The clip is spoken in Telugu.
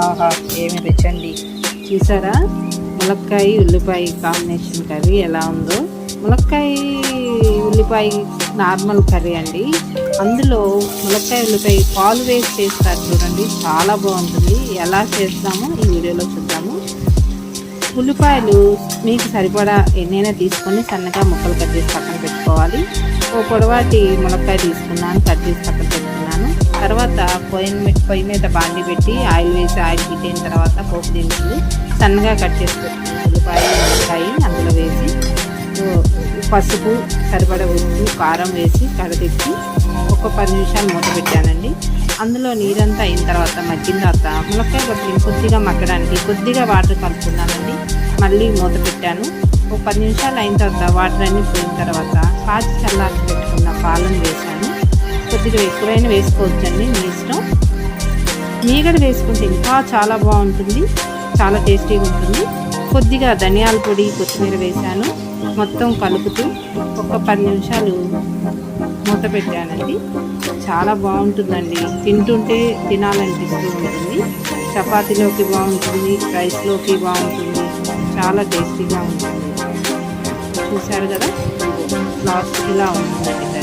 ఆహా, ఏమి రుచండి. చూసారా ములక్కాయ ఉల్లిపాయ కాంబినేషన్ కర్రీ ఎలా ఉందో. ములక్కాయ ఉల్లిపాయ నార్మల్ కర్రీ అండి. అందులో ములక్కాయ ఉల్లిపాయ పాలు వేసి చేస్తారు చూడండి, చాలా బాగుంటుంది. ఎలా చేస్తామో ఈ వీడియోలో చూద్దాము. ఉల్లిపాయలు మీకు సరిపడా ఎన్నైనా తీసుకొని సన్నగా ముక్కలు కట్ చేసి పక్కన పెట్టుకోవాలి. ఓ పొడవాటి ములక్కాయ తీసుకున్నాను, కట్ చేసి పక్కన పెట్టుకున్నాను. తర్వాత పొయ్యి మీద బాండి పెట్టి ఆయిల్ వేసి ఆయిల్ హీట్ అయిన తర్వాత పోపు దినుసులు సన్నగా కట్ చేసి పెట్టుకున్న ఉల్లిపాయ ములక్కాయ అందులో వేసి పసుపు సరిపడా ఉప్పు కారం వేసి కడదిప్పి ఒక 10 నిమిషాలు మూత పెట్టానండి. అందులో నీరంతా అయిన తర్వాత మగ్గిన తర్వాత ములక్కాయ కొద్దిగా కొద్దిగా మగ్గడానికి కొద్దిగా వాటర్ కలుపుకున్నానండి. మళ్ళీ మూత పెట్టాను. ఒక 10 నిమిషాలు అయిన తర్వాత వాటర్ అన్నీ పోయిన తర్వాత కాచి చల్లార్చి పెట్టుకున్న పాలను వేసాను. కొద్దిగా ఎక్కువైనా వేసుకోవచ్చండి, మీ ఇష్టం. మీగడ వేసుకుంటే ఇంకా చాలా బాగుంటుంది, చాలా టేస్టీగా ఉంటుంది. కొద్దిగా ధనియాల పొడి కొత్తిమీర వేసాను. మొత్తం కలుపుతూ ఒక 10 నిమిషాలు మూత పెట్టానండి. చాలా బాగుంటుందండి, తింటుంటే తినాలనిపిస్తూ ఉంటుంది. చపాతీలోకి బాగుంటుంది, రైస్లోకి బాగుంటుంది, చాలా టేస్టీగా ఉంటుంది. చూశారు కదా, లాస్ట్ ఇలా ఉంటుందండి.